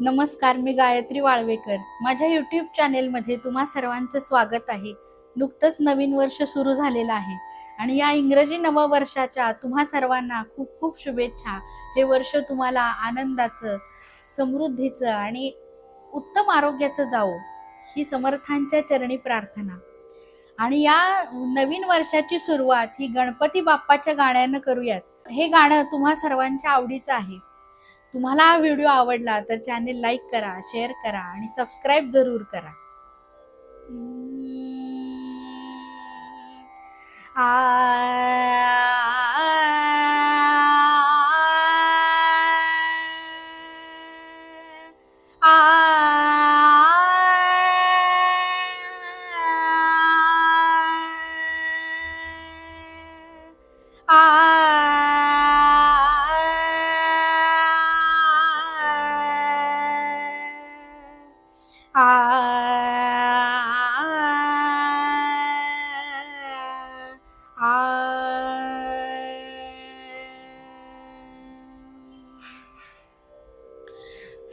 नमस्कार, मी गायत्री वाळवेकर. माझ्या यूट्यूब चॅनेलमध्ये तुम्हा सर्वांचं स्वागत आहे. नुकतंच नवीन वर्ष सुरू झालेलं आहे आणि या इंग्रजी नववर्षाच्या तुम्हा सर्वांना खूप खूप शुभेच्छा. हे वर्ष तुम्हाला आनंदाचं, समृद्धीचं आणि उत्तम आरोग्याचं जावो, ही समर्थांच्या चरणी प्रार्थना. आणि या नवीन वर्षाची सुरुवात ही गणपती बाप्पाच्या गाण्यानं करूयात. हे गाणं तुम्हा सर्वांच्या आवडीचं आहे. तुम्हाला हा व्हिडिओ आवडला तर चॅनेल लाईक करा, शेअर करा आणि सबस्क्राईब जरूर करा.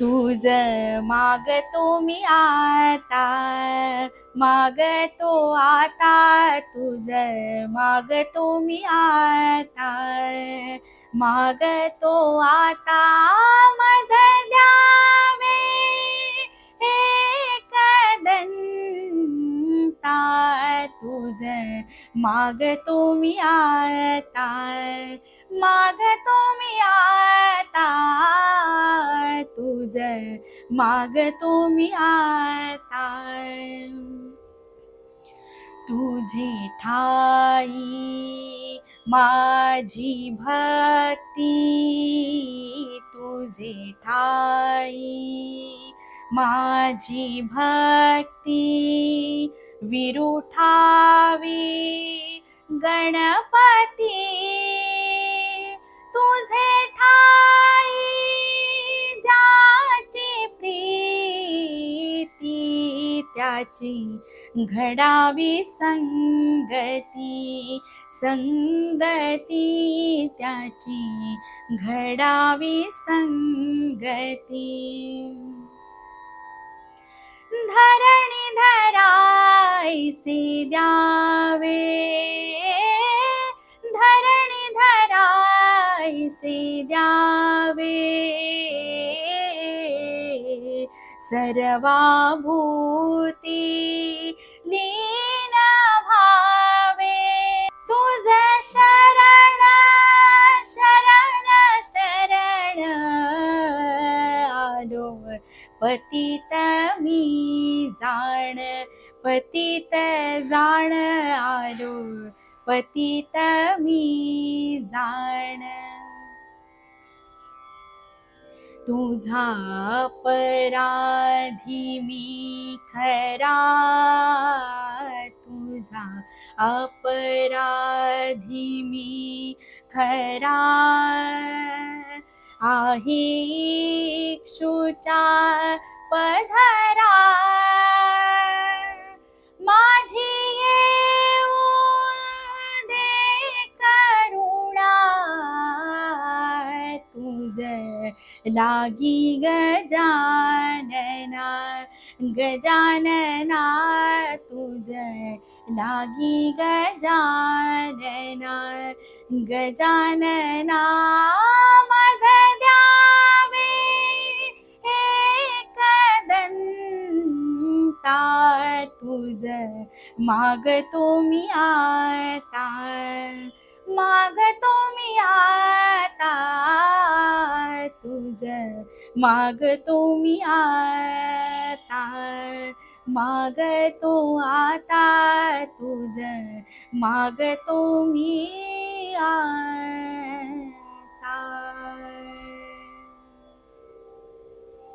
तुझ मागतो मी आता, मागतो आता, तुझ मागतो मी आता, मागतो आता, माझ द्यावे एक दंता, तुझ मागतो मी आता, मागतो मी आता, तुझ मागतो मी आता. तुझे ठाई माझी भक्ती, तुझे ठाई माझी भक्ती, विरुठावी गणपती, तुझे ठाई ज्याची प्रीती, त्याची घडावी संगती, संगती त्याची घडावी संगती. धरणी धरायसे द्यावे, धरणी धरायसे द्यावे, सर्वाभूती लीन भावे, तुझ शरण शरण शरण आलो, पतित मी जाण, पतित जाण आलो, पतित मी जाण. तुझा अपराधी मी खरा, तुझा अपराधी मी खरा, आहे इक्षुचा पधरा, माझी येऊ दे करुणा, तुझ लागी गजानना, गजानना, तुझ लागी गजानना, गजानना, माझ द्यावे एक दंता, तुझ मागतो मी आता, मागतो मी आता, तुझ मागतो मी आता, मागतो आता, तुझ मागतो मी आता.